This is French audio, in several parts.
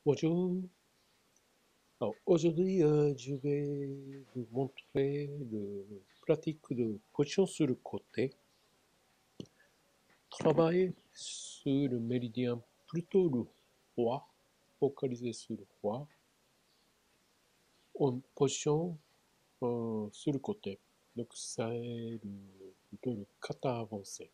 Bonjour. Alors, aujourd'hui, je vais vous montrer le pratique de position sur le côté. Travailler sur le méridien, plutôt le roi, focaliser sur le roi, en position sur le côté. Donc, c'est plutôt le kata avancé.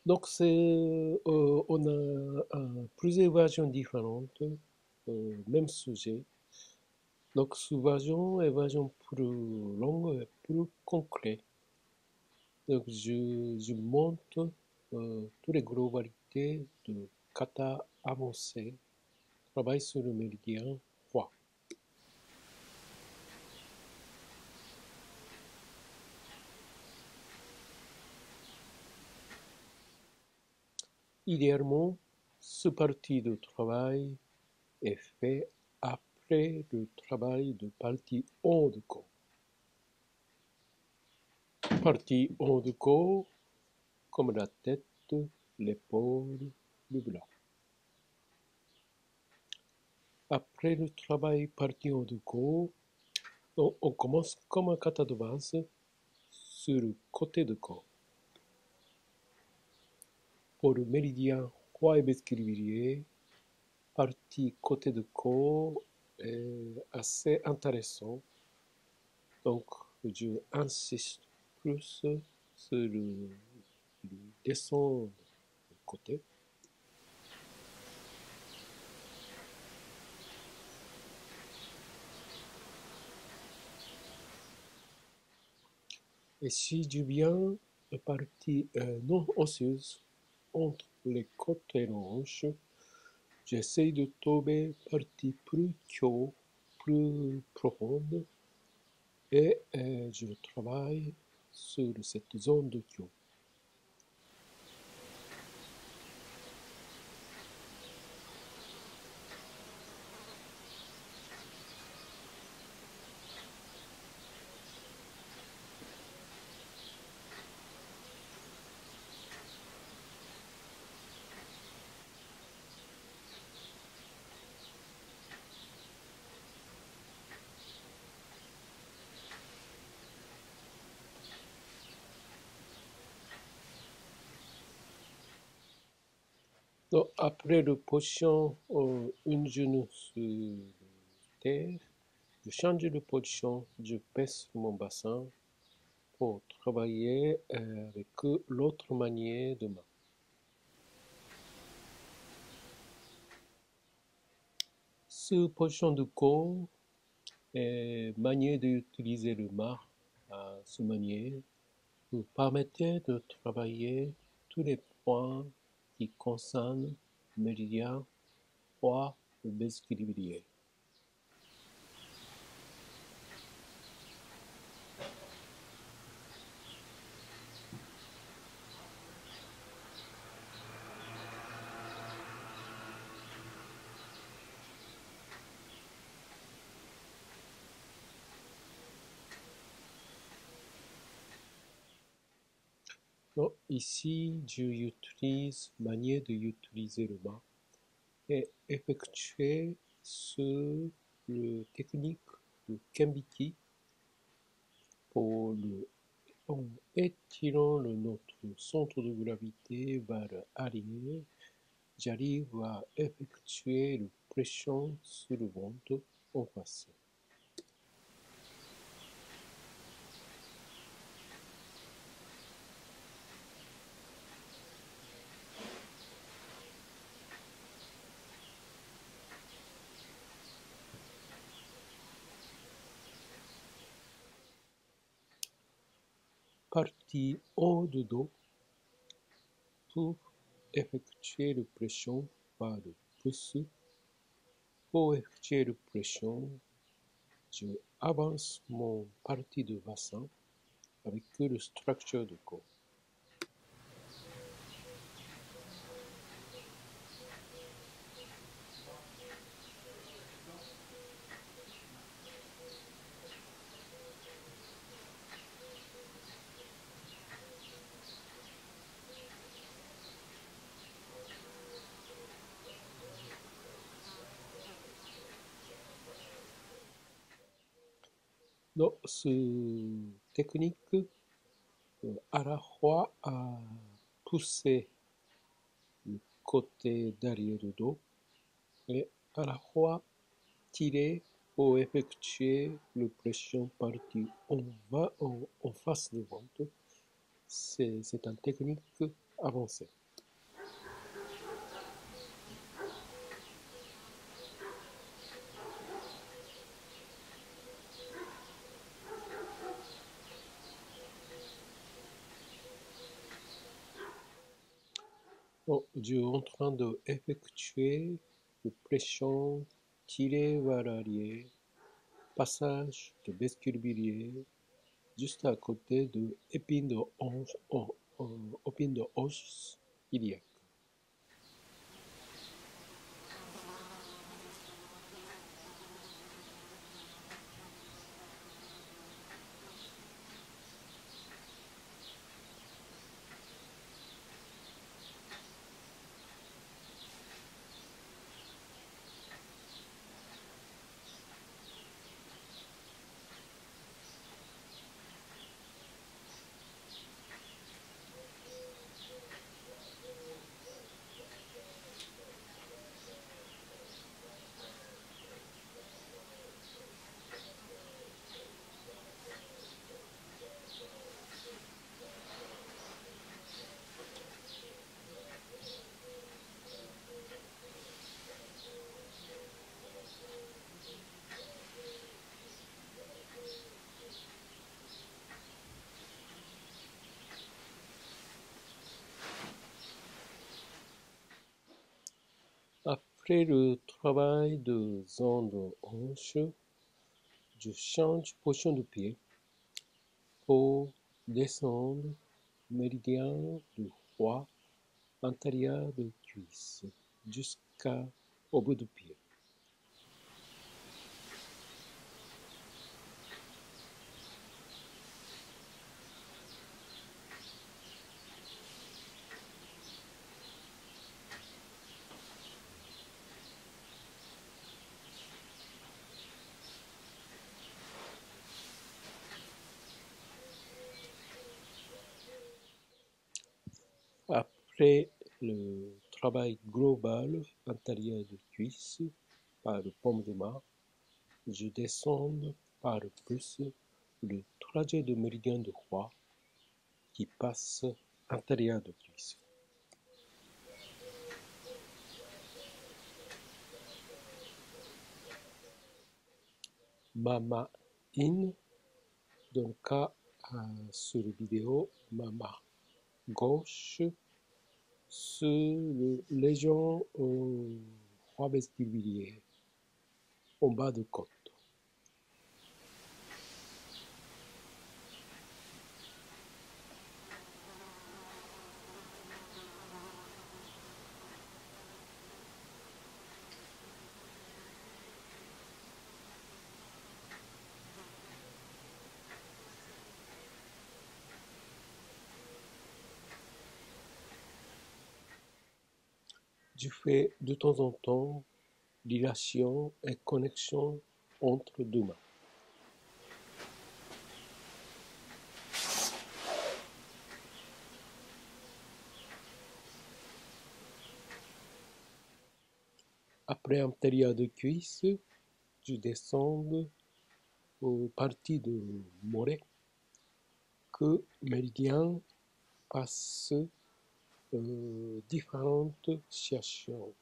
Donc, on a plusieurs versions différentes, même sujet. Donc, sous version est version plus longue et plus concrète. Donc, je montre toutes les globalités de kata avancé, travail sur le méridien roi. Idéalement, ce parti de travail est fait après le travail de partie haut du corps. Partie haut du corps, comme la tête, l'épaule, le bras. Après le travail partie haut du corps, on commence comme un kata de base sur le côté du corps. Pour le méridien roi et basculier, partie côté du corps est assez intéressant. Donc, je insiste plus sur le descendre du côté. Et si je viens la partie non osseuse entre les côtes et les hanches, j'essaie de tomber partie plus haut, plus profonde, et je travaille sur cette zone de kyo. Donc, après le position, une genou sur terre, je change de position, je pèse mon bassin pour travailler avec l'autre manière de main. Sur position du corps, manière d'utiliser le main à ce manière vous permettez de travailler tous les points qui concernent le méridien roi ou basculier. Donc, ici, j'utilise manière d'utiliser le main et effectuer sur le technique de Kembiki pour en étirant notre centre de gravité vers l'arrière, j'arrive à effectuer une pression sur le ventre en face. Partie haut de dos pour effectuer la pression par le pouce. Pour effectuer la pression, je avance mon partie de bassin avec le structure du corps. dans cette technique, à la fois à pousser le côté derrière du dos et à la fois tirer pour effectuer le pression partie en face du ventre. C'est une technique avancée. Bon, je suis en train d'effectuer le pression tiré vers l'arrière, passage de vestibulier juste à côté de l'épine de hanche, épine de hanche iliaque. Après le travail de zone de hanche, je change position de pied pour descendre méridien du foie antérieur de cuisse jusqu'au bout du pied. Après le travail global antérieur de cuisse par le paume de main, je descends par le pouce le trajet de méridien de foie qui passe antérieur de cuisse. Ma main in, dans le cas sur la vidéo, ma main gauche sur le légion foie vestibulier en bas de côte. Je fais de temps en temps dilation et connexion entre deux mains. Après antérieur de cuisse, je descends aux parties de mollet que méridien passe différentes sections.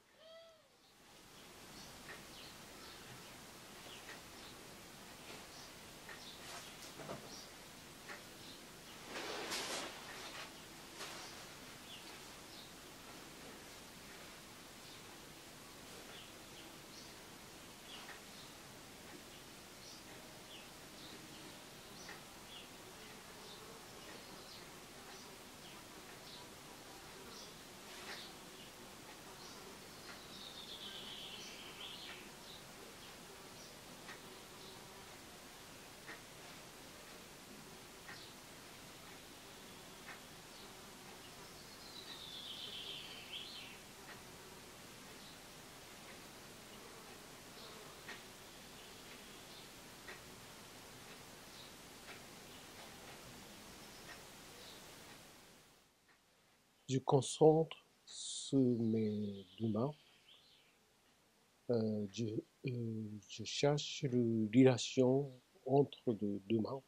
Je concentre sur mes deux mains. Euh, je, je cherche la relation entre les deux mains.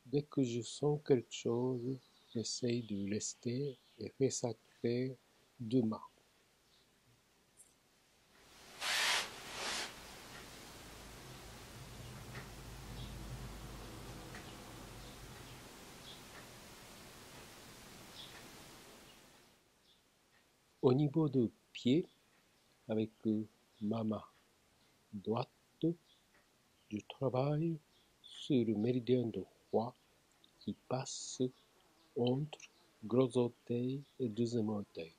Dès que je sens quelque chose, j'essaye de rester et faire sacrer deux mains. Au niveau des pieds, avec ma main droite, je travaille sur le méridien droit qui passe entre gros orteil et deuxième orteil.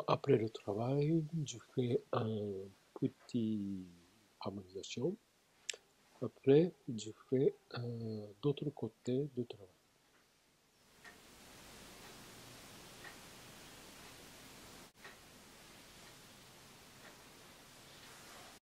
Après le travail, je fais un petit harmonisation. Après, je fais d'autre côté de travail.